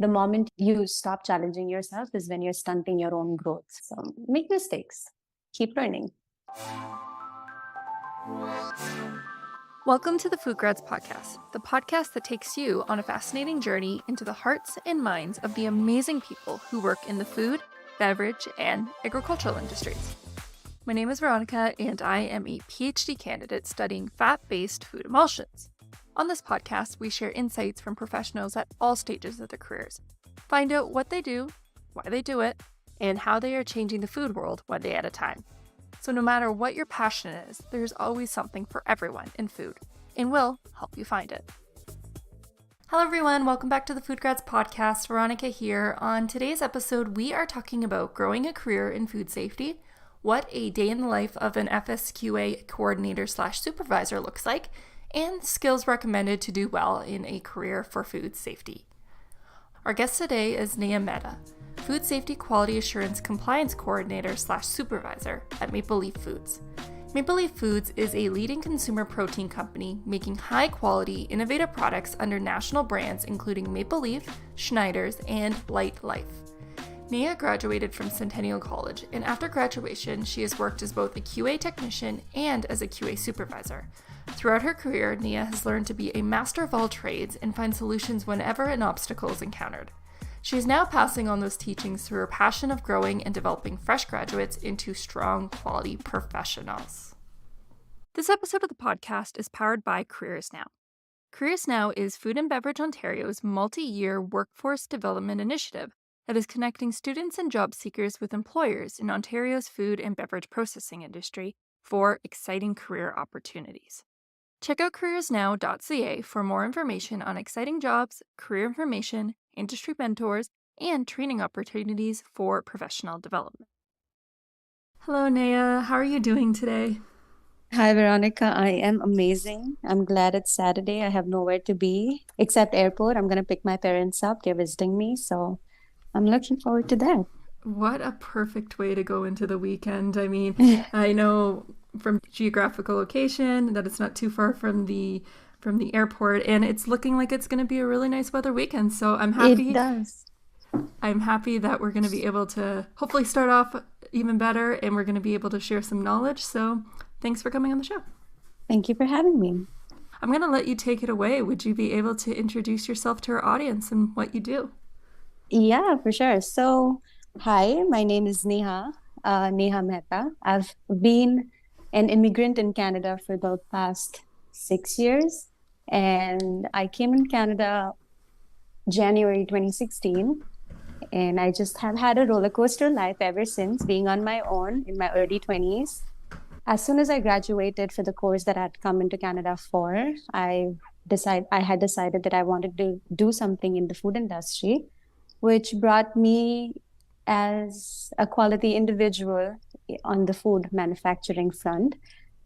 The moment you stop challenging yourself is when you're stunting your own growth. So make mistakes, keep learning. Welcome to the Food Grads Podcast, the podcast that takes you on a fascinating journey into the hearts and minds of the amazing people who work in the food, beverage, and agricultural industries. My name is Veronica, and I am a PhD candidate studying fat-based food emulsions. On this podcast, we share insights from professionals at all stages of their careers, find out what they do, why they do it, and how they are changing the food world one day at a time. So no matter what your passion is, there's always something for everyone in food, and we'll help you find it. Hello everyone, welcome back to the Food Grads Podcast. Veronica here. On today's episode, we are talking about growing a career in food safety, what a day in the life of an FSQA coordinator/supervisor looks like, and skills recommended to do well in a career for food safety. Our guest today is Neha Mehta, Food Safety Quality Assurance Compliance Coordinator/Supervisor at Maple Leaf Foods. Maple Leaf Foods is a leading consumer protein company making high-quality, innovative products under national brands including Maple Leaf, Scheiders, and Lightlife. Neha graduated from Centennial College, and after graduation, she has worked as both a QA technician and as a QA supervisor. Throughout her career, Neha has learned to be a master of all trades and find solutions whenever an obstacle is encountered. She is now passing on those teachings through her passion of growing and developing fresh graduates into strong, quality professionals. This episode of the podcast is powered by Careers Now. Careers Now is Food and Beverage Ontario's multi-year workforce development initiative that is connecting students and job seekers with employers in Ontario's food and beverage processing industry for exciting career opportunities. Check out careersnow.ca for more information on exciting jobs, career information, industry mentors, and training opportunities for professional development. Hello, Neha. How are you doing today? Hi, Veronica. I am amazing. I'm glad it's Saturday. I have nowhere to be except airport. I'm going to pick my parents up. They're visiting me, so I'm looking forward to that. What a perfect way to go into the weekend. I mean, I know from geographical location that it's not too far from the airport, and it's looking like it's going to be a really nice weather weekend. So I'm happy. It does. I'm happy that we're going to be able to hopefully start off even better, and we're going to be able to share some knowledge. So thanks for coming on the show. Thank you for having me. I'm going to let you take it away. Would you be able to introduce yourself to our audience and what you do? Yeah, for sure. So, hi, my name is Neha Mehta. I've been an immigrant in Canada for the past 6 years, and I came in Canada January 2016, and I just have had a roller coaster life ever since, being on my own in my early 20s. As soon as I graduated for the course that I'd come into Canada for, I had decided that I wanted to do something in the food industry, which brought me as a quality individual on the food manufacturing front.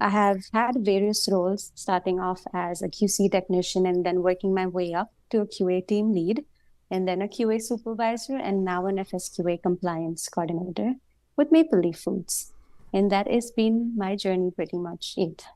I have had various roles, starting off as a QC technician and then working my way up to a QA team lead, and then a QA supervisor, and now an FSQA compliance coordinator with Maple Leaf Foods. And that has been my journey pretty much it.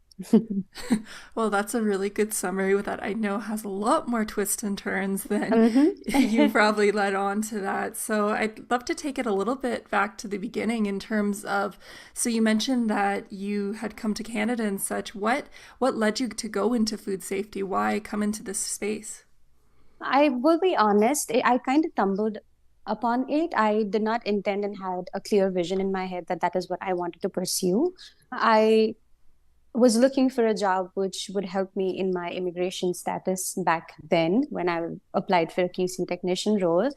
Well, that's a really good summary that I know has a lot more twists and turns than you probably led on to that. So I'd love to take it a little bit back to the beginning in terms of, so you mentioned that you had come to Canada and such. What led you to go into food safety? Why come into this space? I will be honest, I kind of stumbled upon it. I did not intend and had a clear vision in my head that that is what I wanted to pursue. I was looking for a job which would help me in my immigration status back then when I applied for a QC technician role.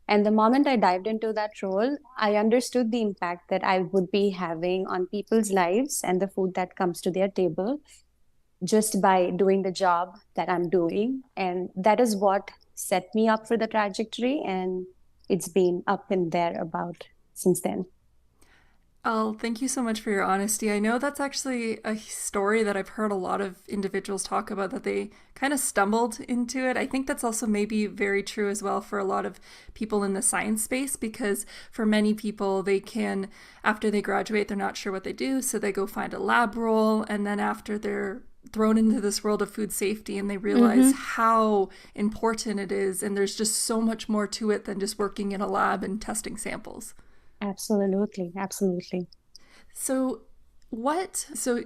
And the moment I dived into that role, I understood the impact that I would be having on people's lives and the food that comes to their table just by doing the job that I'm doing. And that is what set me up for the trajectory. And it's been up and there about since then. Oh, thank you so much for your honesty. I know that's actually a story that I've heard a lot of individuals talk about, that they kind of stumbled into it. I think that's also maybe very true as well for a lot of people in the science space, because for many people, they can, after they graduate, they're not sure what they do, so they go find a lab role, and then after they're thrown into this world of food safety and they realize Mm-hmm. how important it is, and there's just so much more to it than just working in a lab and testing samples. Absolutely. Absolutely. So, so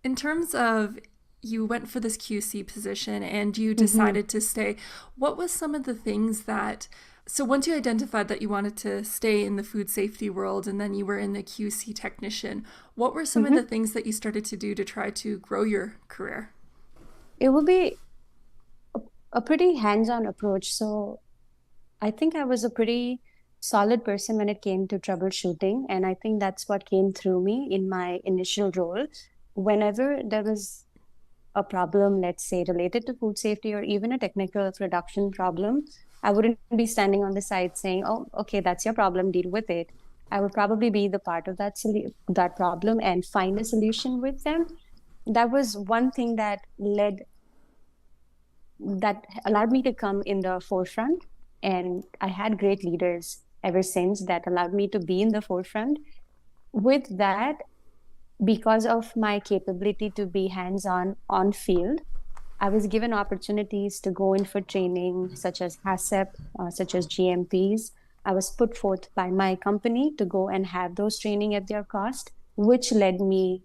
in terms of you went for this QC position and you Mm-hmm. decided to stay, what was some of the things that, so once you identified that you wanted to stay in the food safety world and then you were in the QC technician, what were some of the Mm-hmm. things that you started to do to try to grow your career? It will be a pretty hands-on approach. So I think I was a pretty solid person when it came to troubleshooting. And I think that's what came through me in my initial role. Whenever there was a problem, let's say related to food safety or even a technical production problem, I wouldn't be standing on the side saying, "Oh, okay, that's your problem, deal with it." I would probably be the part of that problem and find a solution with them. That was one thing that allowed me to come in the forefront. And I had great leaders ever since that allowed me to be in the forefront. With that, because of my capability to be hands-on on field, I was given opportunities to go in for training such as HACCP, such as GMPs. I was put forth by my company to go and have those training at their cost, which led me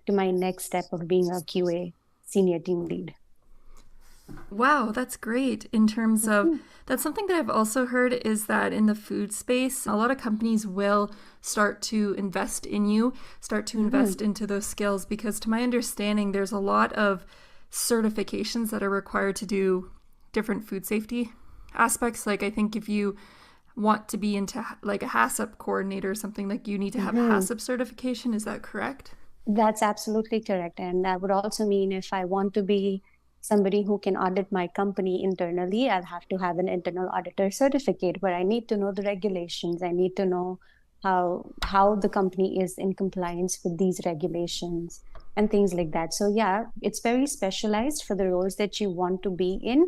to my next step of being a QA senior team lead. Wow, that's great. In terms of Mhm. that's something that I've also heard is that in the food space, a lot of companies will start to invest in you, start to invest Mhm. into those skills because to my understanding, there's a lot of certifications that are required to do different food safety aspects. Like I think if you want to be into like a HACCP coordinator or something, like you need to have Mhm. HACCP certification. Is that correct? That's absolutely correct. And that would also mean if I want to be somebody who can audit my company internally, I'll have to have an internal auditor certificate where I need to know the regulations. I need to know how the company is in compliance with these regulations and things like that. So yeah, it's very specialized for the roles that you want to be in.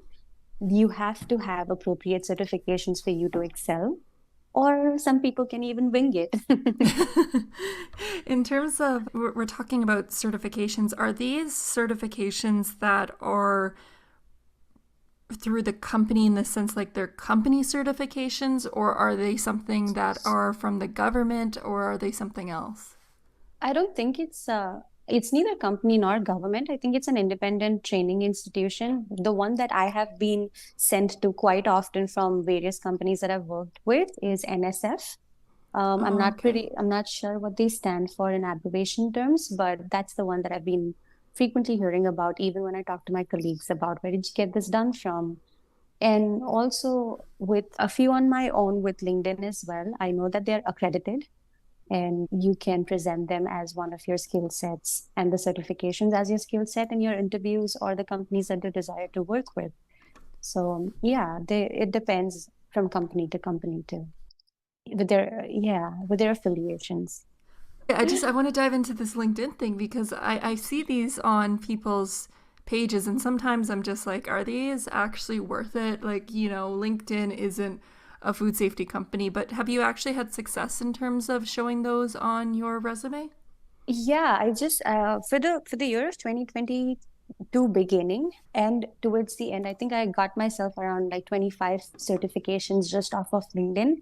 You have to have appropriate certifications for you to excel, or some people can even wing it. In terms of, we're talking about certifications, are these certifications that are through the company in the sense like they're company certifications, or are they something that are from the government, or are they something else? I don't think it's neither company nor government. I think it's an independent training institution. The one that I have been sent to quite often from various companies that I've worked with is NSF. Oh, okay. I'm not sure what they stand for in abbreviation terms, but that's the one that I've been frequently hearing about, even when I talk to my colleagues about where did you get this done from? And also with a few on my own with LinkedIn as well, I know that they're accredited and you can present them as one of your skill sets and the certifications as your skill set in your interviews or the companies that you desire to work with. So yeah, it depends from company to company too, with their affiliations. I want to dive into this LinkedIn thing because I see these on people's pages and sometimes I'm just like, are these actually worth it? Like, LinkedIn isn't a food safety company, but have you actually had success in terms of showing those on your resume? Yeah, I just for the year of 2022 beginning and towards the end, I think I got myself around like 25 certifications just off of LinkedIn,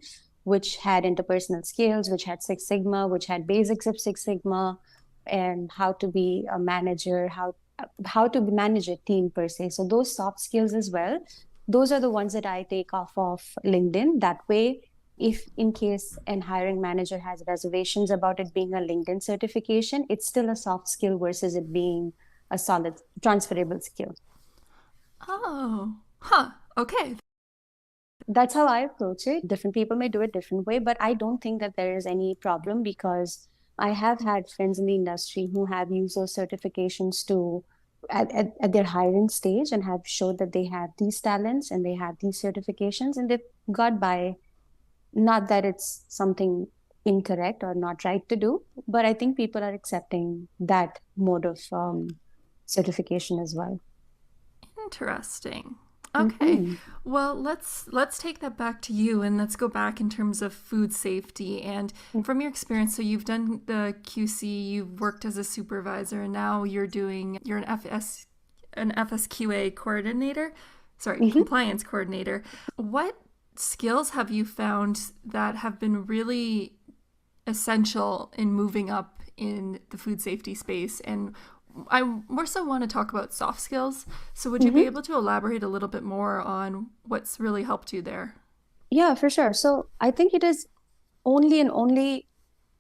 which had interpersonal skills, which had Six Sigma, which had basics of Six Sigma, and how to be a manager, how to manage a team per se. So those soft skills as well, those are the ones that I take off of LinkedIn. That way, if in case an hiring manager has reservations about it being a LinkedIn certification, it's still a soft skill versus it being a solid transferable skill. Oh, huh. Okay. That's how I approach it. Different people may do it different way, but I don't think that there is any problem because I have had friends in the industry who have used those certifications to at their hiring stage and have showed that they have these talents and they have these certifications and they've got by. Not that it's something incorrect or not right to do, but I think people are accepting that mode of certification as well. Interesting. Okay. Mm-hmm. Well, let's take that back to you and let's go back in terms of food safety and from your experience. So you've done the QC, you've worked as a supervisor, and now you're an FSQA coordinator. Sorry, Mm-hmm. compliance coordinator. What skills have you found that have been really essential in moving up in the food safety space? And I more so want to talk about soft skills. So would you be Mm-hmm. able to elaborate a little bit more on what's really helped you there? Yeah, for sure. So I think it is only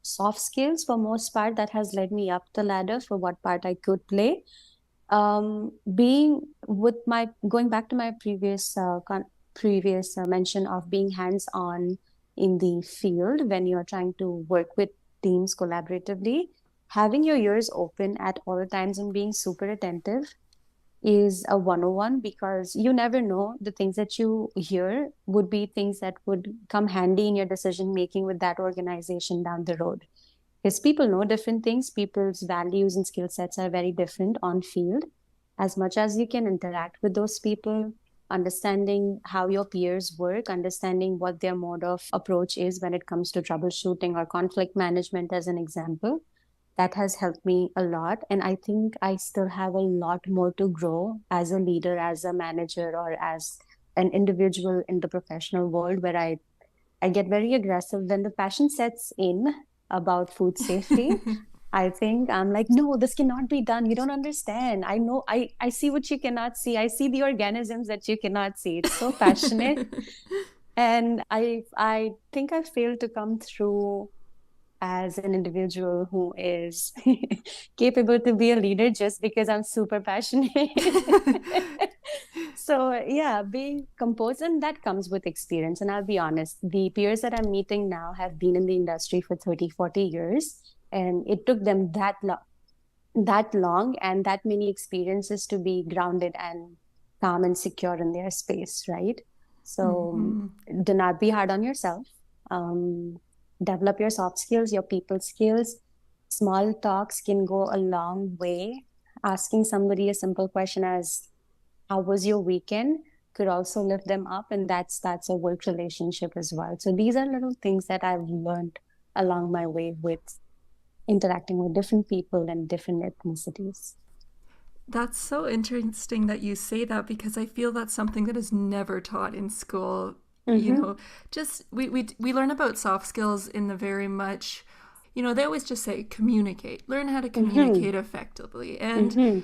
soft skills for most part that has led me up the ladder for what part I could play. Being with my going back to my previous mention of being hands-on in the field when you're trying to work with teams collaboratively, having your ears open at all times and being super attentive is a 101 because you never know the things that you hear would be things that would come handy in your decision making with that organization down the road. Because people know different things, people's values and skill sets are very different on field. As much as you can interact with those people, understanding how your peers work, understanding what their mode of approach is when it comes to troubleshooting or conflict management, as an example, that has helped me a lot. And I think I still have a lot more to grow as a leader, as a manager, or as an individual in the professional world where I get very aggressive when the passion sets in about food safety. I think I'm like, no, this cannot be done. You don't understand. I know, I see what you cannot see. I see the organisms that you cannot see. It's so passionate. And I think I failed to come through as an individual who is capable to be a leader just because I'm super passionate. So yeah, being composed, and that comes with experience. And I'll be honest, the peers that I'm meeting now have been in the industry for 30, 40 years. And it took them that long and that many experiences to be grounded and calm and secure in their space, right? So Mm-hmm. do not be hard on yourself. Um, Develop your soft skills, your people skills. Small talks can go a long way. Asking somebody a simple question as "How was your weekend?" could also lift them up, and that's a work relationship as well. So these are little things that I've learned along my way with interacting with different people and different ethnicities. That's so interesting that you say that because I feel that's something that is never taught in school. You Mm-hmm. know, just we learn about soft skills in the very much, they always just say communicate, learn how to Mm-hmm. communicate effectively. And Mm-hmm.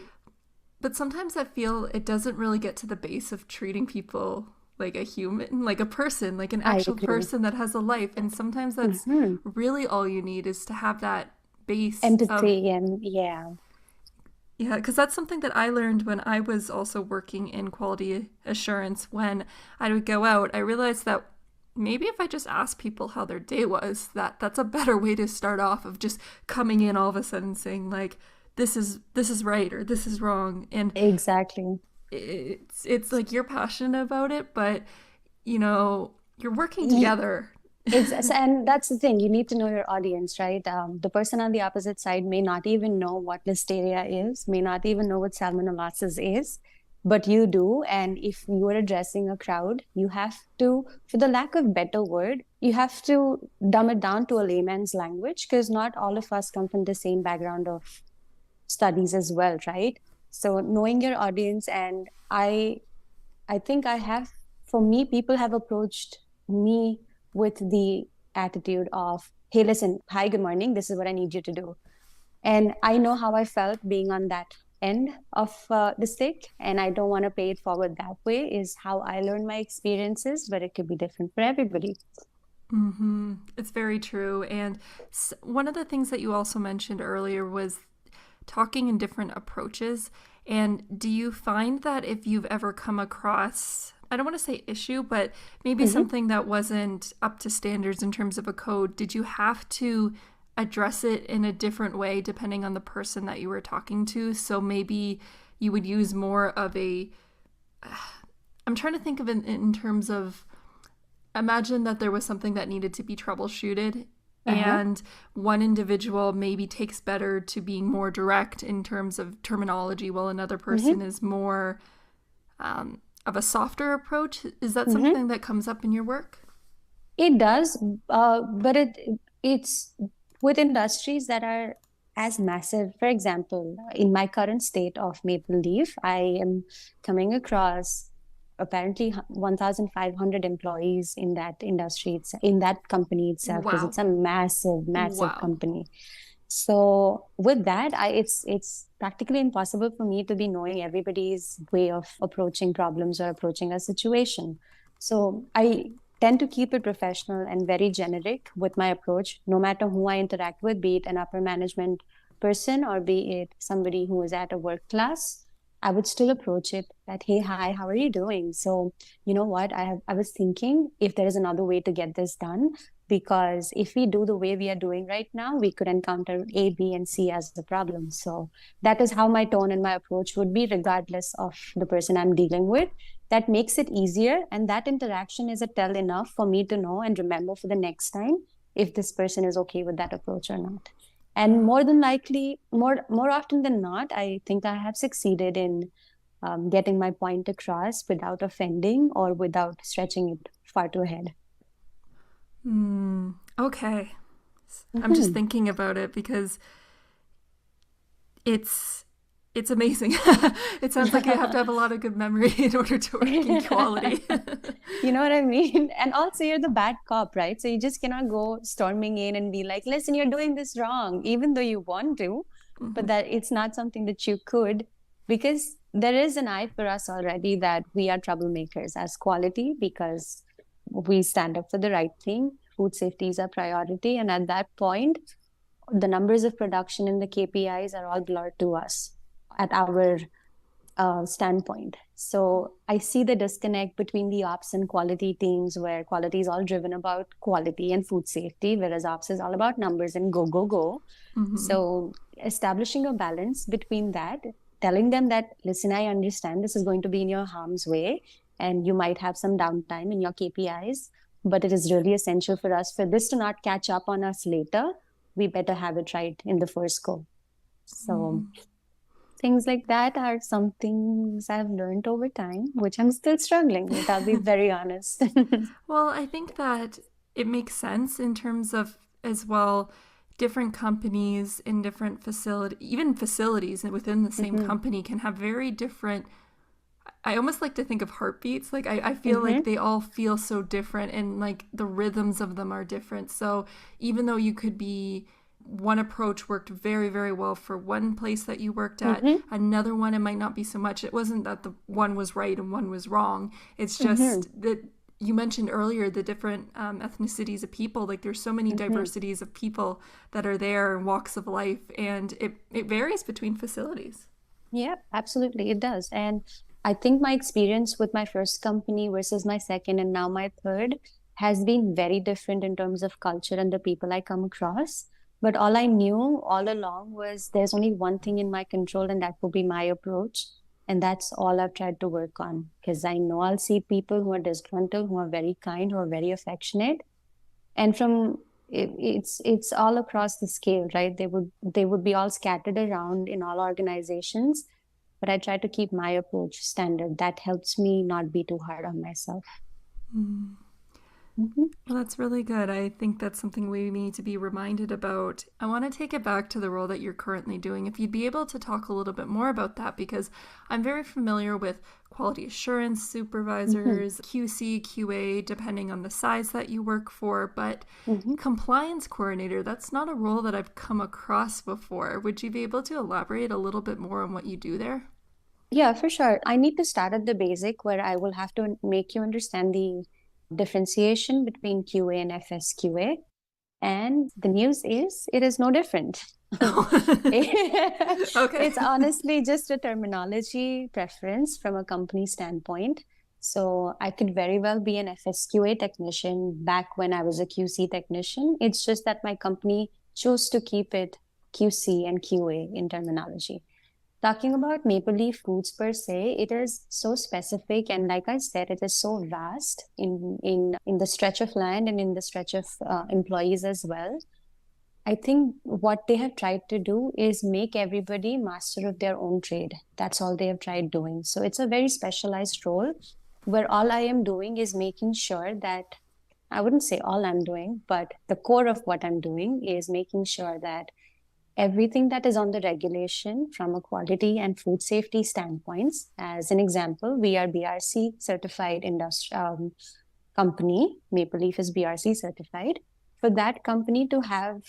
but sometimes I feel it doesn't really get to the base of treating people like a human, like a person, like an I actual agree. person that has a life. And sometimes that's Mm-hmm. really all you need is to have that base of, Empathy and yeah. yeah, because that's something that I learned when I was also working in quality assurance. When I would go out, I realized that maybe if I just asked people how their day was, that's a better way to start off of just coming in all of a sudden saying like, this is right or this is wrong. And Exactly. it's like you're passionate about it, but you're working Ye- together. and that's the thing. You need to know your audience, right? The person on the opposite side may not even know what listeria is, may not even know what salmonellosis is, but you do. And if you are addressing a crowd, you have to, for the lack of better word, you have to dumb it down to a layman's language because not all of us come from the same background of studies as well, right? So knowing your audience, and I think I have, for me, people have approached me with the attitude of, hey, listen, hi, good morning, this is what I need you to do. And I know how I felt being on that end of the stick, and I don't want to pay it forward that way, is how I learned my experiences, but it could be different for everybody. Mm-hmm. It's very true. And one of the things that you also mentioned earlier was talking in different approaches. And do you find that if you've ever come across, I don't want to say issue, but maybe Mm-hmm. something that wasn't up to standards in terms of a code, did you have to address it in a different way depending on the person that you were talking to? So maybe you would use more of a, I'm trying to think of it in terms of, imagine that there was something that needed to be troubleshooted Uh-huh. and one individual maybe takes better to being more direct in terms of terminology while another person Mm-hmm. is more of a softer approach. Is that Mhm. something that comes up in your work? It does, but it's with industries that are as massive. For example, in my current state of Maple Leaf, I am coming across apparently 1,500 employees in that industry, in that company itself, because Wow. it's a massive, massive Wow. company. So with that, it's practically impossible for me to be knowing everybody's way of approaching problems or approaching a situation. So I tend to keep it professional and very generic with my approach, no matter who I interact with, be it an upper management person or be it somebody who is at a work class. I would still approach it that, hey, hi, how are you doing? So, you know what? I was thinking if there is another way to get this done, because if we do the way we are doing right now, we could encounter A, B, and C as the problem. So that is how my tone and my approach would be, regardless of the person I'm dealing with. That makes it easier, and that interaction is a tell enough for me to know and remember for the next time if this person is okay with that approach or not. And more than likely, more often than not, I think I have succeeded in getting my point across without offending or without stretching it far too ahead. Okay. I'm just Mhm. thinking about it because it's it's amazing. It sounds like you have to have a lot of good memory in order to work in quality. You know what I mean? And also, you're the bad cop, right? So you just cannot go storming in and be like, listen, you're doing this wrong, even though you want to, but that it's not something that you could, because there is an eye for us already that we are troublemakers as quality because we stand up for the right thing. Food safety is a priority. And at that point, the numbers of production and the KPIs are all blurred to us at our standpoint. So I see the disconnect between the ops and quality teams, where quality is all driven about quality and food safety, whereas ops is all about numbers and go, go, go. So establishing a balance between that, telling them that, listen, I understand this is going to be in your harm's way and you might have some downtime in your KPIs, but it is really essential for us for this to not catch up on us later. We better have it right in the first go. So things like that are some things I've learned over time, which I'm still struggling with, I'll be very honest. Well, I think that it makes sense in terms of, as well, different companies in different facility, even facilities within the same Mm-hmm. company can have very different. I almost like to think of heartbeats. Like I feel like Mm-hmm. they all feel so different and like the rhythms of them are different. So even though you could be, one approach worked very, very well for one place that you worked at, Mm-hmm. another one it might not be so much. It wasn't that the one was right and one was wrong. It's Mm-hmm. just that you mentioned earlier the different ethnicities of people. Like there's so many Mm-hmm. diversities of people that are there and walks of life, and it varies between facilities. Yeah, absolutely. It does. And I think my experience with my first company versus my second and now my third has been very different in terms of culture and the people I come across. But all I knew all along was there's only one thing in my control, and that will be my approach. And that's all I've tried to work on, because I know I'll see people who are disgruntled, who are very kind, who are very affectionate, and from it's all across the scale, right? They would be all scattered around in all organizations, but I try to keep my approach standard. That helps me not be too hard on myself. Mhm. Well, that's really good. I think that's something we need to be reminded about. I want to take it back to the role that you're currently doing. If you'd be able to talk a little bit more about that, because I'm very familiar with quality assurance Mhm. supervisors, QC, QA, depending on the size that you work for, but Mhm. compliance coordinator, that's not a role that I've come across before. Would you be able to elaborate a little bit more on what you do there? Yeah, for sure. I need to start at the basic, where I will have to make you understand the differentiation between QA and FSQA. And the news is it is no different. Okay. It's honestly just a terminology preference from a company standpoint. So I could very well be an FSQA technician back when I was a QC technician. It's just that my company chose to keep it QC and QA in terminology. Talking about Maple Leaf Foods per se, it is so specific, and like I said, it is so vast in the stretch of land and in the stretch of employees as well. I think what they have tried to do is make everybody master of their own trade. That's all they have tried doing. So it's a very specialized role where all I am doing is making sure that I wouldn't say all I'm doing, but the core of what I'm doing is making sure that everything that is on the regulation from a quality and food safety standpoints, as an example, we are BRC certified company. Maple Leaf is BRC certified. For that company to have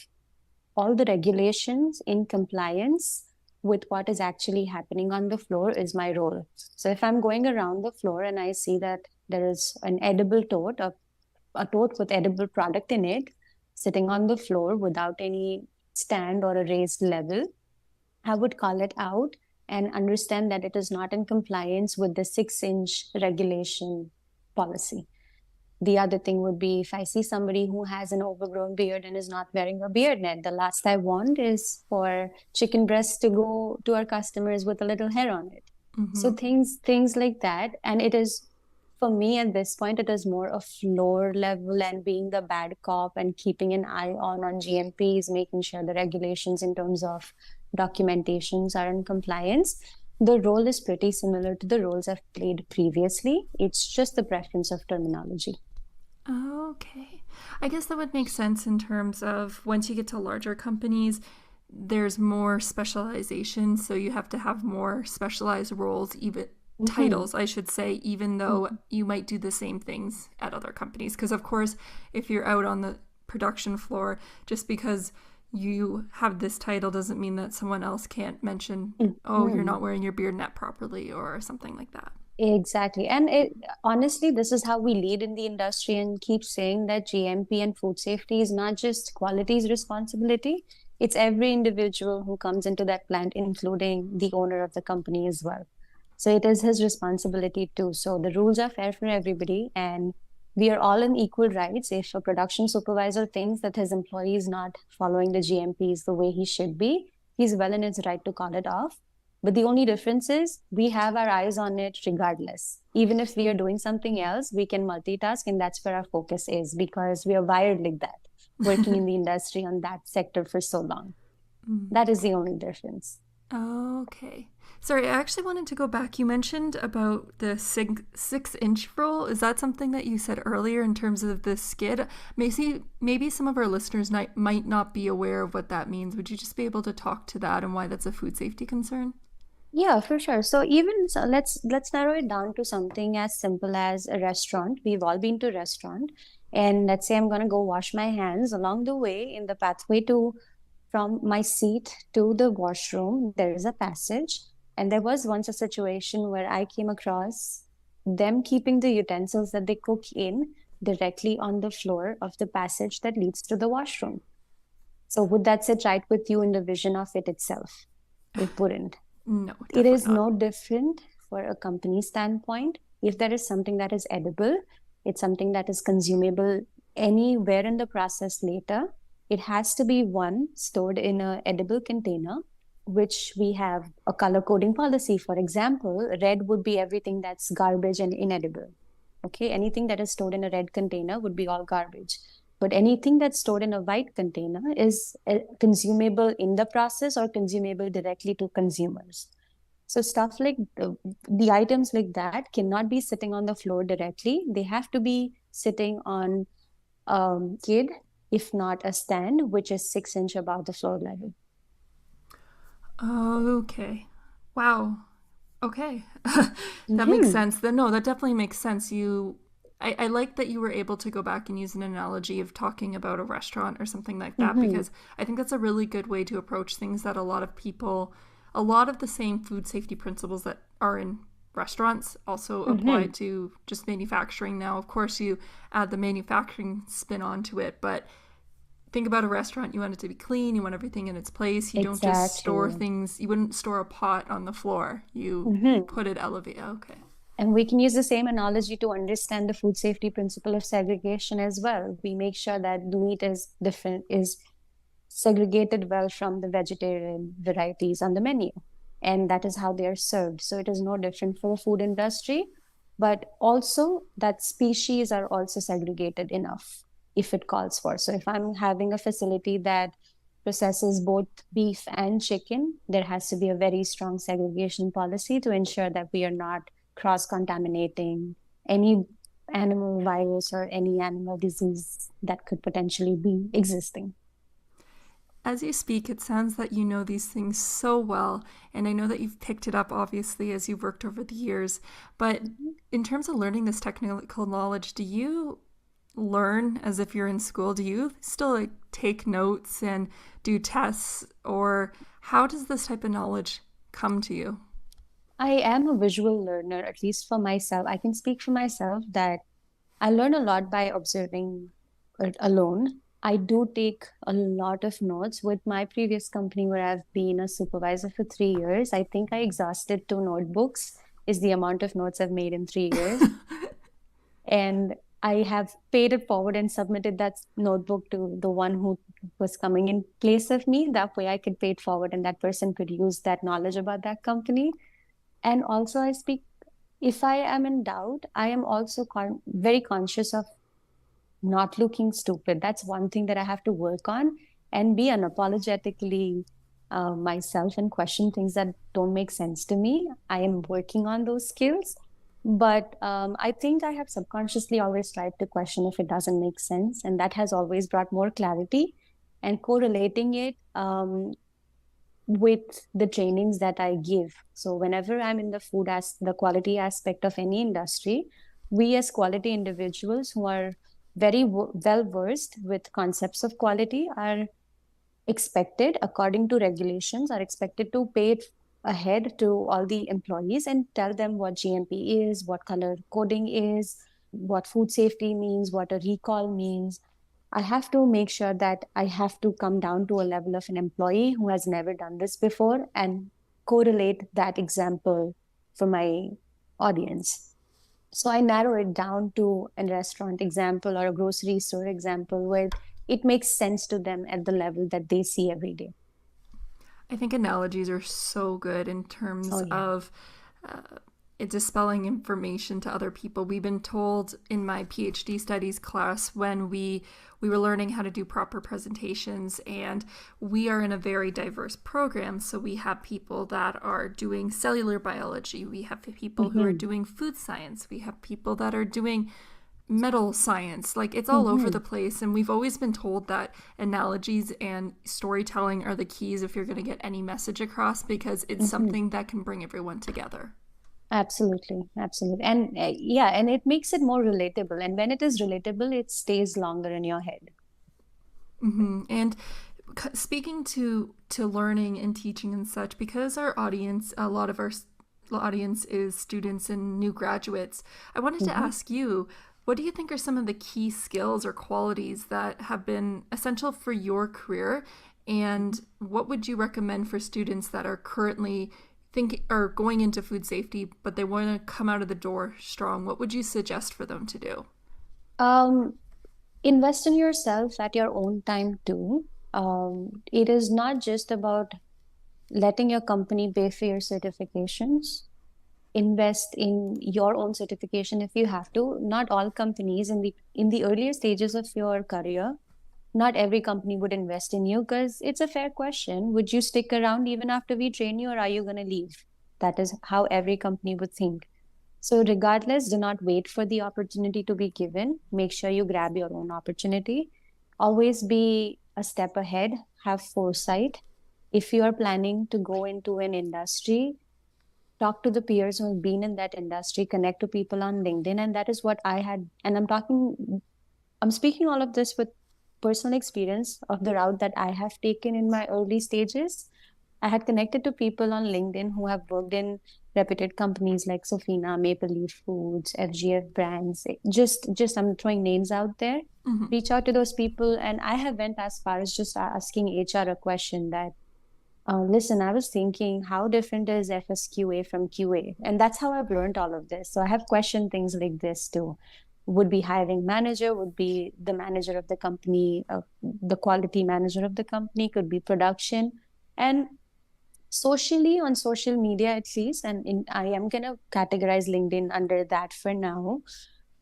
all the regulations in compliance with what is actually happening on the floor is my role. So if I'm going around the floor and I see that there is an edible tote, a tote with edible product in it, sitting on the floor without any stand or a raised level, I would call it out and understand that it is not in compliance with the 6-inch regulation policy. The other thing would be if I see somebody who has an overgrown beard and is not wearing a beard net, the last I want is for chicken breast to go to our customers with a little hair on it. So things like that. And it is, for me at this point, it is more a floor level and being the bad cop and keeping an eye on GMPs, making sure the regulations in terms of documentations are in compliance. The role is pretty similar to the roles I've played previously. It's just the preference of terminology. Okay. I guess that would make sense in terms of once you get to larger companies, there's more specialization. So you have to have more specialized roles, even titles, I should say, even though you might do the same things at other companies. Because, of course, if you're out on the production floor, just because you have this title doesn't mean that someone else can't mention, oh, you're not wearing your beard net properly or something like that. Exactly. And honestly, this is how we lead in the industry and keep saying that GMP and food safety is not just quality's responsibility. It's every individual who comes into that plant, including the owner of the company as well. So it is his responsibility too. So the rules are fair for everybody, and we are all in equal rights. If a production supervisor thinks that his employee is not following the GMPs the way he should be, he's well in his right to call it off. But the only difference is we have our eyes on it regardless. Even if we are doing something else, we can multitask, and that's where our focus is because we are wired like that, working in the industry on that sector for so long. That is the only difference. Okay. Sorry, I actually wanted to go back. You mentioned about the 6-inch roll. Is that something that you said earlier in terms of the skid? Maybe some of our listeners might not be aware of what that means. Would you just be able to talk to that and why that's a food safety concern? Yeah, for sure. So let's narrow it down to something as simple as a restaurant. We've all been to a restaurant, and let's say I'm gonna go wash my hands. Along the way, in the pathway to from my seat to the washroom, there is a passage. And there was once a situation where I came across them keeping the utensils that they cook in directly on the floor of the passage that leads to the washroom. So would that sit right with you in the vision of it itself? It wouldn't. No, It definitely is not. no different for a company standpoint. If there is something that is edible, it's something that is consumable anywhere in the process later. It has to be one stored in an edible container, which we have a color coding policy. For example, red would be everything that's garbage and inedible. Okay, anything that is stored in a red container would be all garbage. But anything that's stored in a white container is consumable in the process or consumable directly to consumers. So stuff like the items like that cannot be sitting on the floor directly. They have to be sitting on kid, if not a stand, which is 6 inch above the floor level. Okay. Wow. Okay. That makes Mm-hmm. sense. No, that definitely makes sense. I like that you were able to go back and use an analogy of talking about a restaurant or something like that Mm-hmm. because I think that's a really good way to approach things that a lot of the same food safety principles that are in restaurants also apply Mm-hmm. to just manufacturing now. Of course, you add the manufacturing spin onto it, but think about a restaurant. You want it to be clean, you want everything in its place. You don't just store Exactly. things. You wouldn't store a pot on the floor. You Mm-hmm. put it elevated. Okay. And we can use the same analogy to understand the food safety principle of segregation as well. We make sure that the meat is different, is segregated well from the vegetarian varieties on the menu. And that is how they are served. So it is no different for the food industry, but also that species are also segregated enough if it calls for. So if I'm having a facility that processes both beef and chicken, there has to be a very strong segregation policy to ensure that we are not cross contaminating any animal virus or any animal disease that could potentially be existing. As you speak, it sounds that you know these things so well, and I know that you've picked it up obviously as you've worked over the years. But in terms of learning this technical knowledge, do you learn as if you're in school? Do you still like take notes and do tests, or how does this type of knowledge come to you? I am a visual learner, at least for myself. I can speak for myself that I learn a lot by observing alone. I do take a lot of notes with my previous company where I've been a supervisor for 3 years. I think I exhausted 2 notebooks, is the amount of notes I've made in 3 years. And I have paid it forward and submitted that notebook to the one who was coming in place of me. That way I could pay it forward and that person could use that knowledge about that company. And also, I speak, if I am in doubt, I am also very conscious of not looking stupid. That's one thing that I have to work on and be unapologetically myself and question things that don't make sense to me. I am working on those skills. But I think I have subconsciously always tried to question if it doesn't make sense. And that has always brought more clarity and correlating it with the trainings that I give. So whenever I'm in the the quality aspect of any industry, we as quality individuals who are very well versed with concepts of quality are expected, according to regulations, are expected to pay it ahead to all the employees and tell them what GMP is, what color coding is, what food safety means, what a recall means. I have to make sure that I have to come down to a level of an employee who has never done this before and correlate that example for my audience. So I narrow it down to a restaurant example or a grocery store example where it makes sense to them at the level that they see every day. I think analogies are so good in Oh, terms yeah. of dispelling information to other people. We've been told in my PhD studies class when we were learning how to do proper presentations, and we are in a very diverse program. So we have people that are doing cellular biology, we have people who are Mm-hmm. doing food science, we have people that are doing metal science. Like, it's all over Mm-hmm. the place, and we've always been told that analogies and storytelling are the keys if you're going to get any message across, because it's Mm-hmm. something that can bring everyone together. Absolutely. Absolutely. And yeah, and it makes it more relatable. And when it is relatable, it stays longer in your head. And speaking to learning and teaching and such, because our audience, a lot of our audience is students and new graduates, I wanted to Mm-hmm. ask you, what do you think are some of the key skills or qualities that have been essential for your career, and what would you recommend for students that are currently thinking or going into food safety but they want to come out of the door strong? What would you suggest for them to do? Um, Invest in yourself at your own time too. It is not just about letting your company pay for your certifications. Invest in your own certification if you have to. Not all companies in the earlier stages of your career, not every company would invest in you because it's a fair question. Would you stick around even after we train you, or are you going to leave? That is how every company would think. So, regardless, do not wait for the opportunity to be given. Make sure you grab your own opportunity. Always be a step ahead, have foresight. If you are planning to go into an industry, talk to the peers who have been in that industry, connect to people on LinkedIn. And that is what I had. And I'm speaking all of this with personal experience of the route that I have taken in my early stages. I had connected to people on LinkedIn who have worked in reputed companies like Sofina, Maple Leaf Foods, FGF brands. Just I'm throwing names out there. Mm-hmm. Reach out to those people, and I have went as far as just asking HR a question that, listen, I was thinking, how different is FSQA from QA? And that's how I've learned all of this. So I have questioned things like this too. Would be hiring manager, would be the manager of the company, the quality manager of the company, could be production. And socially, on social media at least, and I am going to categorize LinkedIn under that for now.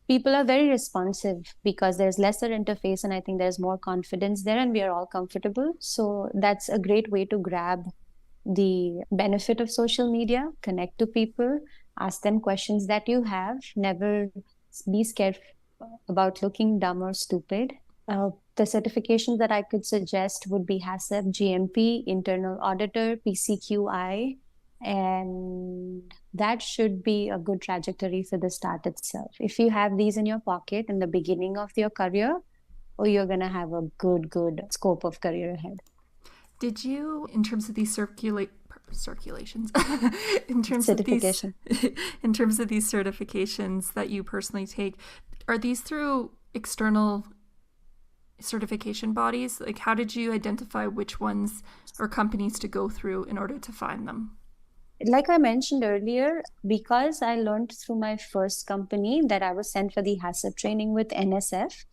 people are very responsive because there's lesser interface, and I think there's more confidence there, and we are all comfortable. So that's a great way to grab the benefit of social media, connect to people, ask them questions that you have, never be scared about looking dumb or stupid. The certifications that I could suggest would be HACCP, GMP, Internal Auditor, PCQI, and that should be a good trajectory for the start itself. If you have these in your pocket in the beginning of your career, or you're going to have a good scope of career ahead. Did you, in terms of these circulations, in terms Certification. of these, in terms of these certifications that you personally take, are these through external certification bodies? Like, how did you identify which ones or companies to go through in order to find them? Like I mentioned earlier, because I learned through my first company that I was sent for the HACCP training with NSF,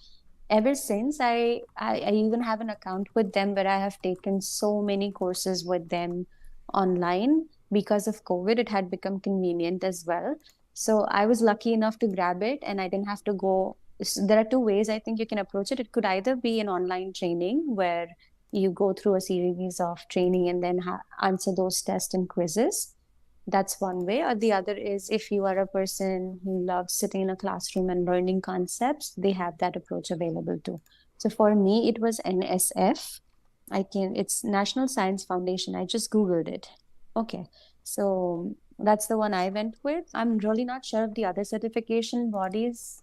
ever since I even have an account with them where I have taken so many courses with them online. Because of COVID, it had become convenient as well. So I was lucky enough to grab it, and I didn't have to go. There are two ways I think you can approach it. It could either be an online training where you go through a series of training and then answer those tests and quizzes. That's one way. Or the other is if you are a person who loves sitting in a classroom and learning concepts, they have that approach available too. So for me, it was NSF. It's National Science Foundation. I just Googled it. Okay. So that's the one I went with. I'm really not sure of the other certification bodies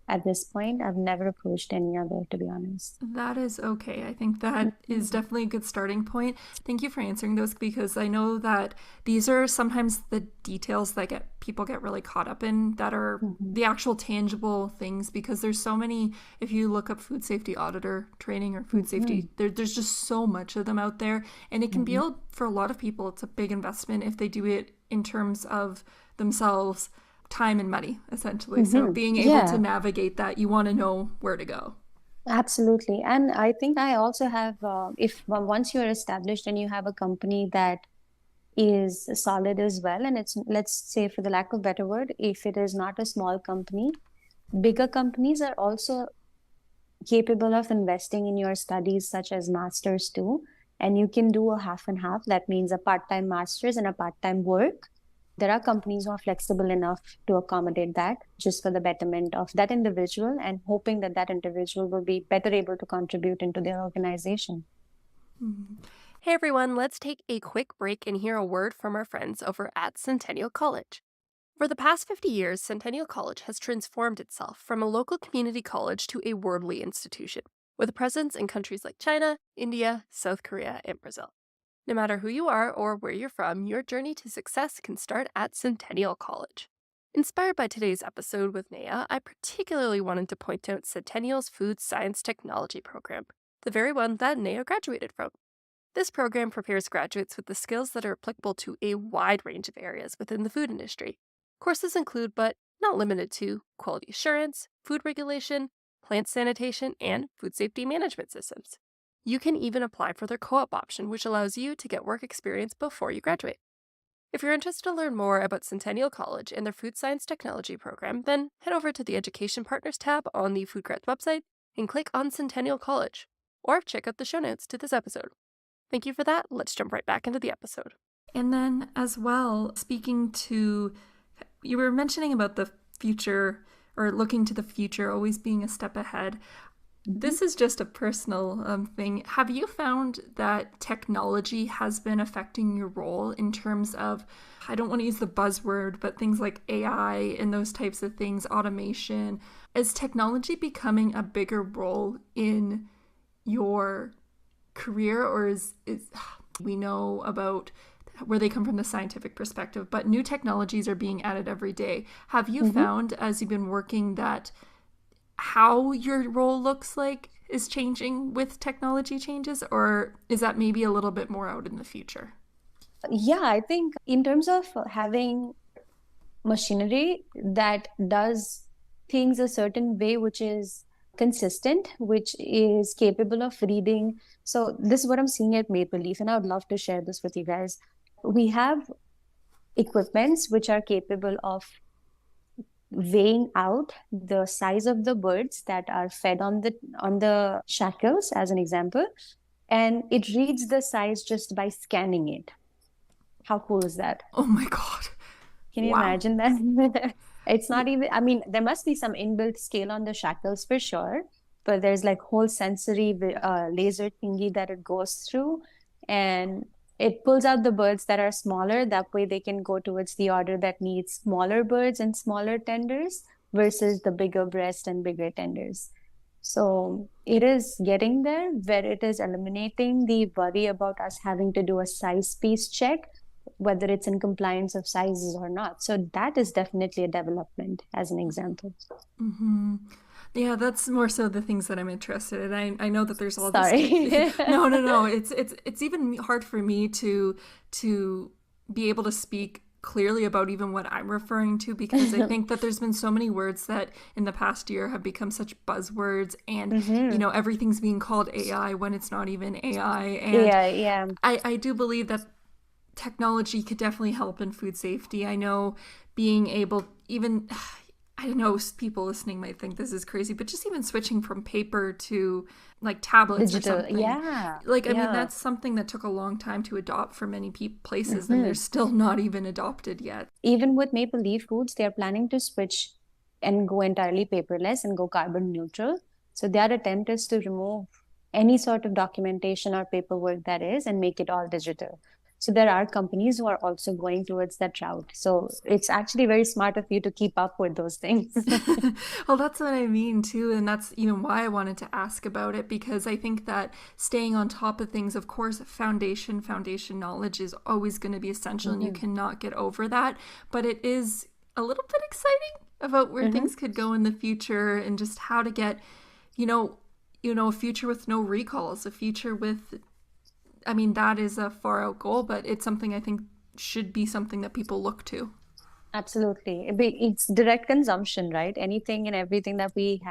at this point. I've never approached any other, to be honest. That is okay. I think that is definitely a good starting point. Thank you for answering those, because I know that these are sometimes the details that people get really caught up in, that are the actual tangible things, because there's so many. If you look up food safety auditor training or food safety, there's just so much of them out there, and it can be for a lot of people, it's a big investment if they do it in terms of themselves, time and money, essentially. So being able to navigate that, you want to know where to go. Absolutely. And I think I also have, if once you're established and you have a company that is solid as well, and it's, let's say, for the lack of a better word, if it is not a small company, bigger companies are also capable of investing in your studies, such as masters too. And you can do a half and half. That means a part-time master's and a part-time work. There are companies who are flexible enough to accommodate that just for the betterment of that individual, and hoping that that individual will be better able to contribute into their organization. Hey everyone, let's take a quick break and hear a word from our friends over at Centennial College. For the past 50 years, Centennial College has transformed itself from a local community college to a worldly institution, with a presence in countries like China, India, South Korea, and Brazil. No matter who you are or where you're from, your journey to success can start at Centennial College. Inspired by today's episode with Neha, I particularly wanted to point out Centennial's Food Science Technology program, the very one that Neha graduated from. This program prepares graduates with the skills that are applicable to a wide range of areas within the food industry. Courses include, but not limited to, quality assurance, food regulation, plant sanitation, and food safety management systems. You can even apply for their co-op option, which allows you to get work experience before you graduate. If you're interested to learn more about Centennial College and their Food Science Technology program, then head over to the Education Partners tab on the FoodGrads website and click on Centennial College, or check out the show notes to this episode. Thank you for that. Let's jump right back into the episode. And then as well, speaking to, you were mentioning about the future, or looking to the future, always being a step ahead. This is just a personal thing. Have you found that technology has been affecting your role in terms of, I don't want to use the buzzword, but things like AI and those types of things, automation? Is technology becoming a bigger role in your career, or is we know about where they come from the scientific perspective, but new technologies are being added every day. Have you found, as you've been working, that how your role looks like is changing with technology changes, or is that maybe a little bit more out in the future? Yeah, I think in terms of having machinery that does things a certain way, which is consistent, which is capable of reading. So this is what I'm seeing at Maple Leaf, and I would love to share this with you guys. We have equipments which are capable of weighing out the size of the birds that are fed on the shackles, as an example, and it reads the size just by scanning it. How cool is that? Oh my God. Can you Wow. imagine that? It's not even, I mean, there must be some inbuilt scale on the shackles for sure, but there's like whole sensory laser thingy that it goes through, and it pulls out the birds that are smaller. That way they can go towards the order that needs smaller birds and smaller tenders versus the bigger breast and bigger tenders. So it is getting there where it is eliminating the worry about us having to do a size piece check, whether it's in compliance of sizes or not. So that is definitely a development, as an example. Mm-hmm. Yeah, that's more so the things that I'm interested in. I know that there's all this. Sorry. No. It's even hard for me to be able to speak clearly about even what I'm referring to, because I think that there's been so many words that in the past year have become such buzzwords, and everything's being called AI when it's not even AI. And Yeah. I do believe that technology could definitely help in food safety. I know being able, even, I know people listening might think this is crazy, but just even switching from paper to like tablets Digital. or something. Yeah. Like, I mean, Yeah. that's something that took a long time to adopt for many places, and they're still not even adopted yet. Even with Maple Leaf Foods, they are planning to switch and go entirely paperless and go carbon neutral. So their attempt is to remove any sort of documentation or paperwork that is and make it all digital. So there are companies who are also going towards that route. So it's actually very smart of you to keep up with those things. Well, that's what I mean too, and that's even why I wanted to ask about it, because I think that staying on top of things, of course, foundation knowledge is always going to be essential, and you cannot get over that. But it is a little bit exciting about where things could go in the future, and just how to get, a future with no recalls, a future with, I mean, that is a far out goal, but it's something I think should be something that people look to. Absolutely. It's direct consumption, right? Anything and everything that we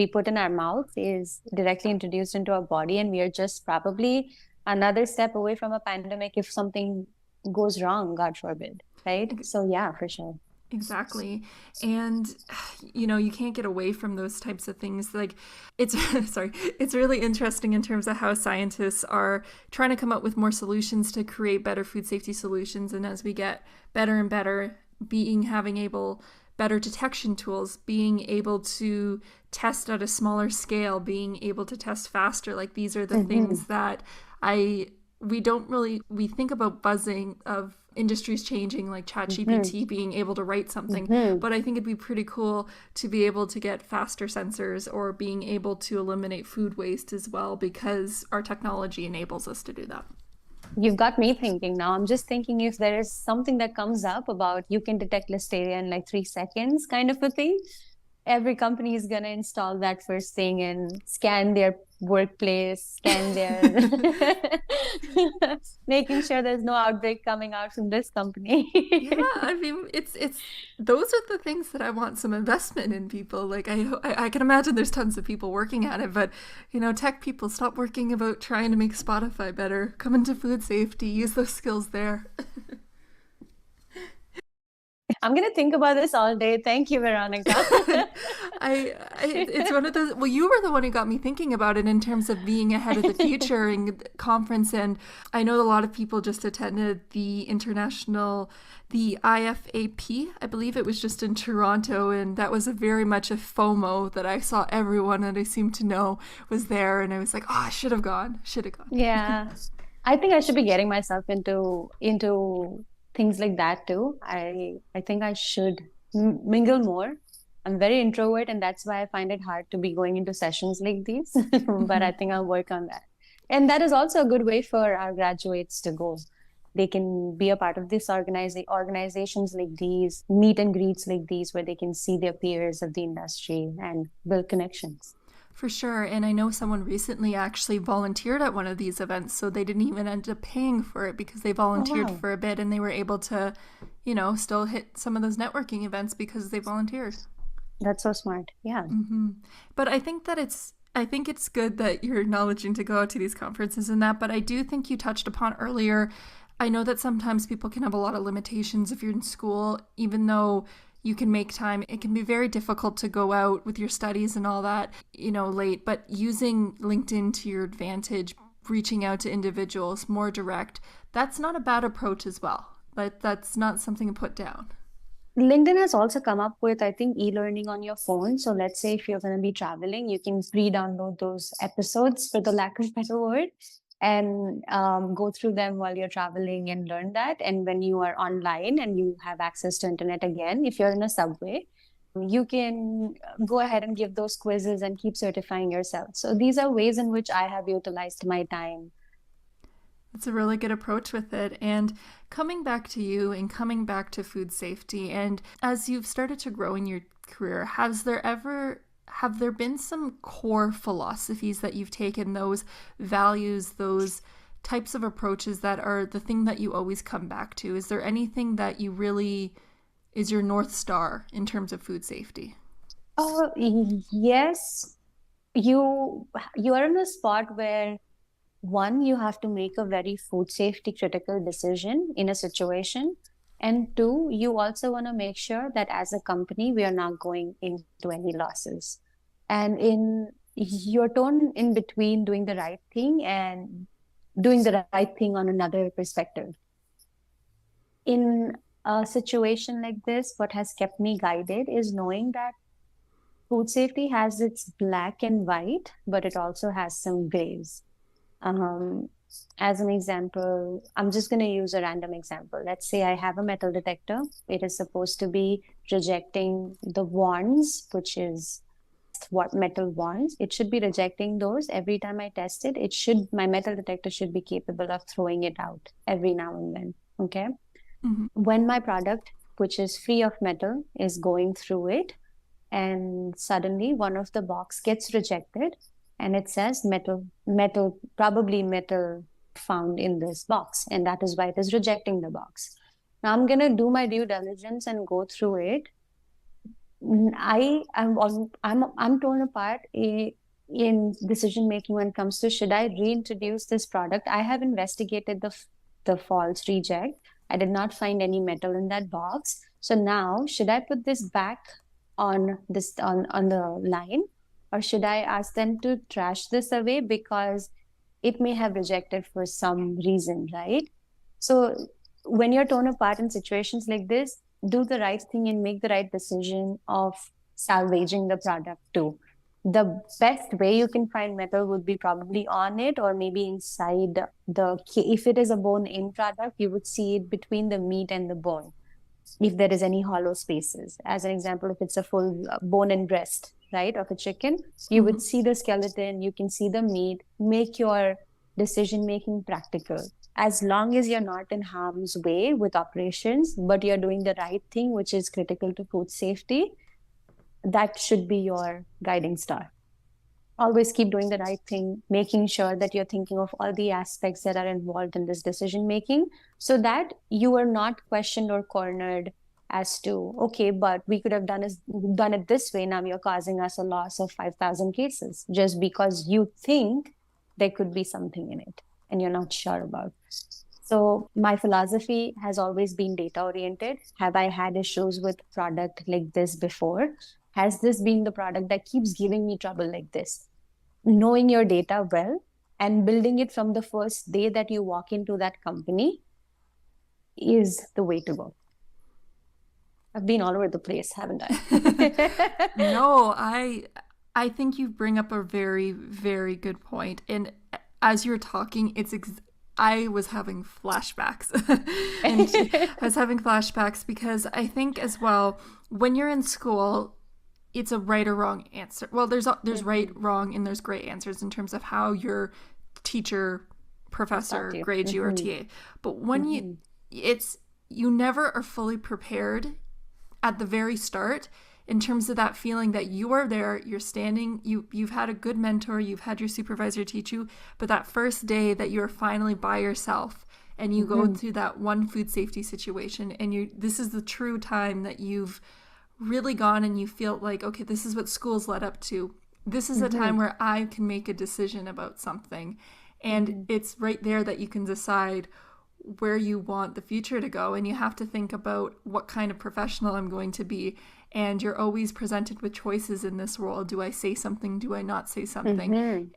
put in our mouth is directly introduced into our body, and we are just probably another step away from a pandemic if something goes wrong, God forbid, right? So yeah, for sure. Exactly. And you can't get away from those types of things. Like, it's sorry, it's really interesting in terms of how scientists are trying to come up with more solutions to create better food safety solutions. And as we get better and better, better detection tools, being able to test at a smaller scale, being able to test faster, like these are the things that we think about buzzing of industries changing, like ChatGPT being able to write something, but I think it'd be pretty cool to be able to get faster sensors, or being able to eliminate food waste as well, because our technology enables us to do that. You've got me thinking now. I'm just thinking if there is something that comes up about you can detect listeria in like 3 seconds kind of a thing, every company is going to install that first thing and scan their workplace, scan their making sure there's no outbreak coming out from this company. Yeah, I mean, it's those are the things that I want some investment in people. Like, I can imagine there's tons of people working at it, but tech people, stop working about trying to make Spotify better. Come into food safety, use those skills there. I'm going to think about this all day. Thank you, Veronica. It's one of those, well, you were the one who got me thinking about it in terms of being ahead of the future in conference. And I know a lot of people just attended the IFAP, I believe it was just in Toronto. And that was very much a FOMO that I saw everyone that I seemed to know was there. And I was like, oh, I should have gone. Yeah. I think I should be getting myself into things like that too. I think I should mingle more. I'm very introvert, and that's why I find it hard to be going into sessions like these. But I think I'll work on that. And that is also a good way for our graduates to go. They can be a part of this organizations like these, meet and greets like these, where they can see their peers of the industry and build connections. For sure. And I know someone recently actually volunteered at one of these events, so they didn't even end up paying for it because they volunteered for a bit, and they were able to, still hit some of those networking events because they volunteered. That's so smart. Yeah. But I think it's good that you're acknowledging to go out to these conferences and that, but I do think you touched upon earlier, I know that sometimes people can have a lot of limitations if you're in school, even though you can make time. It can be very difficult to go out with your studies and all that, late, but using LinkedIn to your advantage, reaching out to individuals more direct, that's not a bad approach as well. But that's not something to put down. LinkedIn has also come up with, I think, e-learning on your phone. So let's say if you're going to be traveling, you can re-download those episodes, for the lack of a better word, and go through them while you're traveling and learn that. And when you are online and you have access to internet again, if you're in a subway, you can go ahead and give those quizzes and keep certifying yourself. So these are ways in which I have utilized my time. That's a really good approach with it. And coming back to you and coming back to food safety, and as you've started to grow in your career, have there been some core philosophies that you've taken, those values, those types of approaches that are the thing that you always come back to? Is there anything that you really is your North Star in terms of food safety? Yes. You are in a spot where, one, you have to make a very food safety critical decision in a situation. And two, you also want to make sure that as a company, we are not going into any losses. And in your tone in between doing the right thing and doing the right thing on another perspective. In a situation like this, what has kept me guided is knowing that food safety has its black and white, but it also has some grays. Um, as an example, I'm just going to use a random example. Let's say I have a metal detector. It is supposed to be rejecting the wands, which is what metal wands. It should be rejecting those every time I test it. My metal detector should be capable of throwing it out every now and then. Okay. Mm-hmm. When my product, which is free of metal, is going through it, and suddenly one of the box gets rejected, and it says probably metal found in this box, and that is why it is rejecting the box. Now I'm going to do my due diligence and go through it. I'm torn apart in decision making when it comes to, should I reintroduce this product? I have investigated the false reject. I did not find any metal in that box. So now, should I put this back on the line, or should I ask them to trash this away because it may have rejected for some reason, right? So when you're torn apart in situations like this, do the right thing and make the right decision of salvaging the product too. The best way you can find metal would be probably on it, or maybe inside if it is a bone-in product, you would see it between the meat and the bone, if there is any hollow spaces. As an example, if it's a full bone and breast, right, of a chicken, you would see the skeleton, you can see the meat. Make your decision-making practical. As long as you're not in harm's way with operations, but you're doing the right thing, which is critical to food safety, that should be your guiding star. Always keep doing the right thing, making sure that you're thinking of all the aspects that are involved in this decision making, so that you are not questioned or cornered as to, okay, but we could have done it this way. Now you're causing us a loss of 5,000 cases just because you think there could be something in it and you're not sure about. So my philosophy has always been data oriented. Have I had issues with product like this before? Has this been the product that keeps giving me trouble like this? Knowing your data well and building it from the first day that you walk into that company is the way to go. I've been all over the place, haven't I? No, I think you bring up a very, very good point. And as you're talking, I was having flashbacks. And I was having flashbacks because I think as well, when you're in school, it's a right or wrong answer. Well, there's right, wrong, and there's great answers in terms of how your teacher, professor grades you or TA. But when you never are fully prepared at the very start in terms of that feeling that you are there, you're standing, you've had a good mentor, you've had your supervisor teach you, but that first day that you're finally by yourself and you go through that one food safety situation, and this is the true time that you've really gone and you feel like, okay, this is what school's led up to. This is a time where I can make a decision about something. And it's right there that you can decide where you want the future to go, and you have to think about what kind of professional I'm going to be. And you're always presented with choices in this world. Do I say something? Do I not say something? Mm-hmm.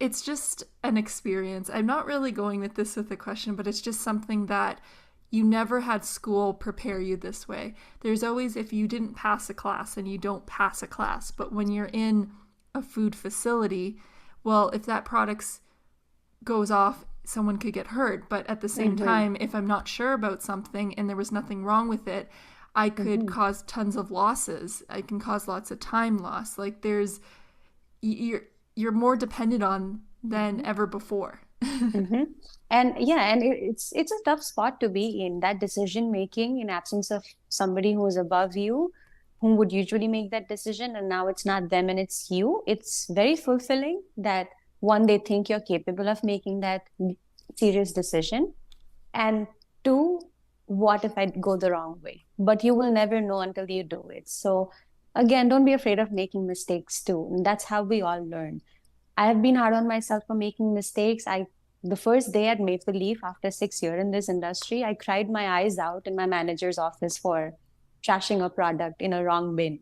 It's just an experience. I'm not really going with this with a question, but it's just something that you never had school prepare you this way. There's always, if you didn't pass a class, and you don't pass a class. But when you're in a food facility, well, if that product goes off, someone could get hurt. But at the same time, if I'm not sure about something and there was nothing wrong with it, I could cause tons of losses. I can cause lots of time loss. Like you're more dependent on than ever before. Mm-hmm. And yeah, and it's a tough spot to be in, that decision making in absence of somebody who is above you, who would usually make that decision, and now it's not them and it's you. It's very fulfilling that one, they think you're capable of making that serious decision, and two, what if I go the wrong way? But you will never know until you do it. So again, don't be afraid of making mistakes too. And that's how we all learn. I have been hard on myself for making mistakes. The first day at Maple Leaf, after 6 years in this industry, I cried my eyes out in my manager's office for trashing a product in a wrong bin.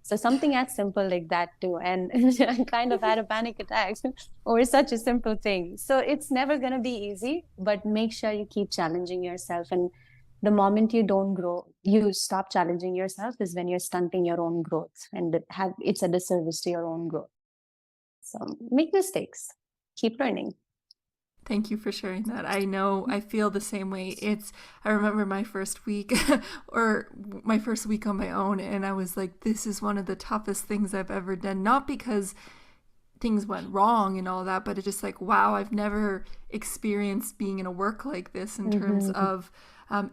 So something as simple like that too. And I kind of had a panic attack over such a simple thing. So it's never going to be easy, but make sure you keep challenging yourself. And the moment you don't grow, you stop challenging yourself is when you're stunting your own growth, and it's a disservice to your own growth. So make mistakes, keep learning. Thank you for sharing that. I know I feel the same way. I remember my first week or my first week on my own, and I was like, this is one of the toughest things I've ever done. Not because things went wrong and all that, but it's just like, wow, I've never experienced being in a work like this in terms of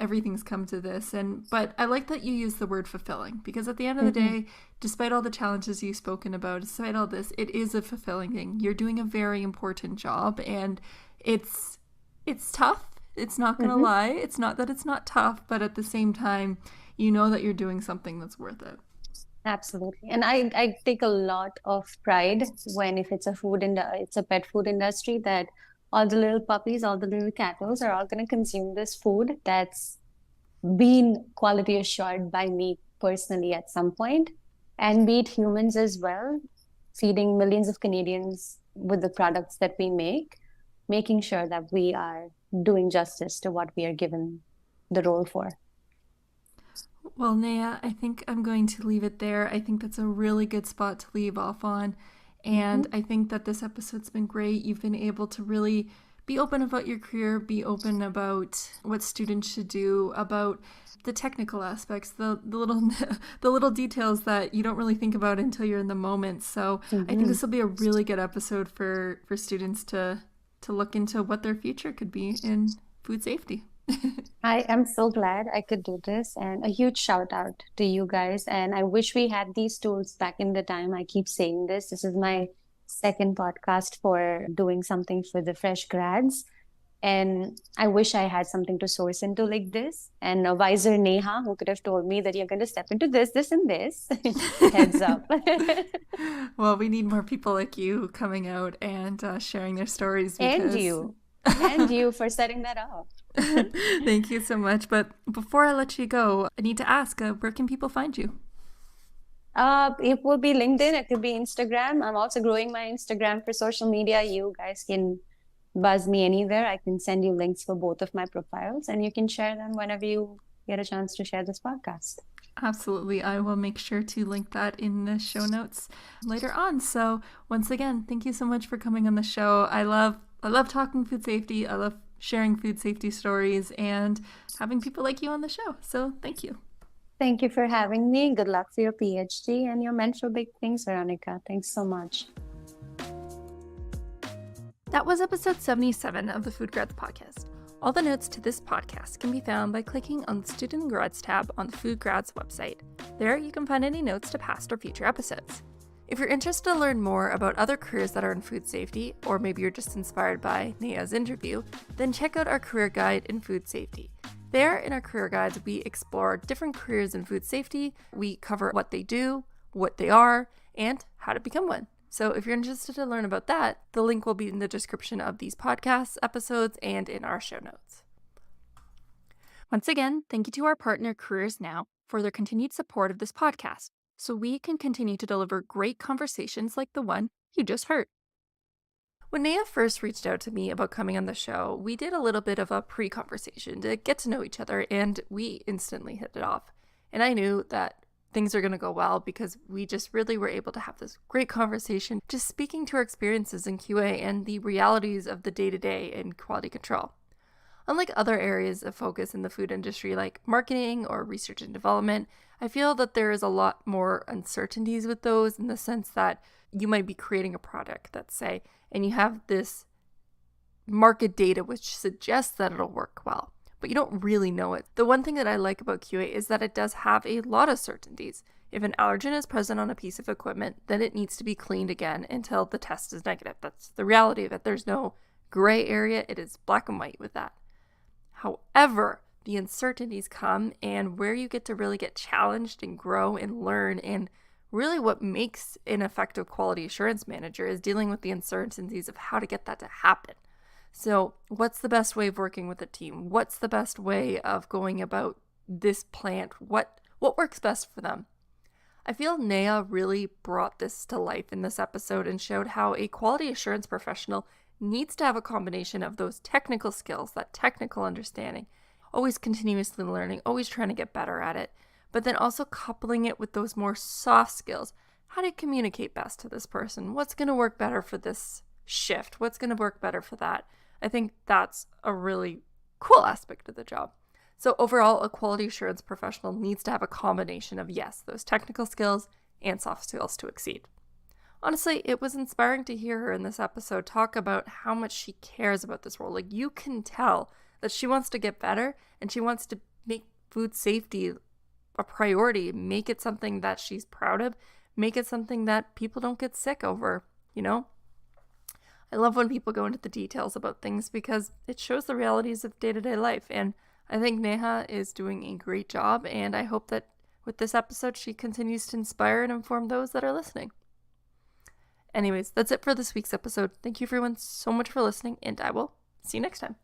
everything's come to this. But I like that you use the word fulfilling, because at the end of the day, despite all the challenges you've spoken about, despite all this, it is a fulfilling thing. You're doing a very important job, and it's tough. It's not going to lie. It's not that it's not tough, but at the same time, you know that you're doing something that's worth it. Absolutely. And I take a lot of pride when, if it's it's a pet food industry, that all the little puppies, all the little cattles are all going to consume this food that's been quality assured by me personally at some point, and be it humans as well, feeding millions of Canadians with the products that we make, making sure that we are doing justice to what we are given the role for. Well, Neha, I think I'm going to leave it there. I think that's a really good spot to leave off on. And I think that this episode's been great. You've been able to really be open about your career, be open about what students should do, about the technical aspects, the little details that you don't really think about until you're in the moment. So I think this will be a really good episode for students to look into what their future could be in food safety. I am so glad I could do this, and a huge shout out to you guys. And I wish we had these tools back in the time. I keep saying this. This is my second podcast for doing something for the fresh grads. And I wish I had something to source into like this. And a wiser Neha who could have told me that you're going to step into this, this, and this. Heads up. Well, we need more people like you coming out and sharing their stories. And you for setting that up. Thank you so much. But before I let you go, I need to ask, where can people find you? It will be LinkedIn. It could be Instagram. I'm also growing my Instagram for social media. You guys can buzz me anywhere. I can send you links for both of my profiles, and you can share them whenever you get a chance to share this podcast. Absolutely. I will make sure to link that in the show notes later on. So once again, thank you so much for coming on the show. I love talking food safety. I love sharing food safety stories and having people like you on the show. So thank you. Thank you for having me. Good luck for your PhD and your mentor big things, Veronica. Thanks so much. That was episode 77 of the Food Grads Podcast. All the notes to this podcast can be found by clicking on the Student and Grads tab on the Food Grads website. There you can find any notes to past or future episodes. If you're interested to learn more about other careers that are in food safety, or maybe you're just inspired by Neha's interview, then check out our career guide in food safety. There, in our career guides, we explore different careers in food safety. We cover what they do, what they are, and how to become one. So if you're interested to learn about that, the link will be in the description of these podcast episodes and in our show notes. Once again, thank you to our partner Careers Now for their continued support of this podcast, so we can continue to deliver great conversations like the one you just heard. When Neha first reached out to me about coming on the show, we did a little bit of a pre-conversation to get to know each other, and we instantly hit it off. And I knew that things are going to go well because we just really were able to have this great conversation, just speaking to our experiences in QA and the realities of the day-to-day in quality control. Unlike other areas of focus in the food industry like marketing or research and development, I feel that there is a lot more uncertainties with those, in the sense that you might be creating a product, let's say, and you have this market data which suggests that it'll work well, but you don't really know it. The one thing that I like about QA is that it does have a lot of certainties. If an allergen is present on a piece of equipment, then it needs to be cleaned again until the test is negative. That's the reality of it. There's no gray area. It is black and white with that. However, the uncertainties come, and where you get to really get challenged and grow and learn, and really what makes an effective quality assurance manager is dealing with the uncertainties of how to get that to happen. So what's the best way of working with a team? What's the best way of going about this plant? What works best for them? I feel Neha really brought this to life in this episode and showed how a quality assurance professional needs to have a combination of those technical skills, that technical understanding, always continuously learning, always trying to get better at it, but then also coupling it with those more soft skills. How do you communicate best to this person? What's going to work better for this shift? What's going to work better for that? I think that's a really cool aspect of the job. So overall, a quality assurance professional needs to have a combination of, yes, those technical skills and soft skills to exceed. Honestly, it was inspiring to hear her in this episode talk about how much she cares about this role. Like, you can tell that she wants to get better and she wants to make food safety a priority, make it something that she's proud of, make it something that people don't get sick over, you know? I love when people go into the details about things because it shows the realities of day-to-day life, and I think Neha is doing a great job, and I hope that with this episode she continues to inspire and inform those that are listening. Anyways, that's it for this week's episode. Thank you everyone so much for listening, and I will see you next time.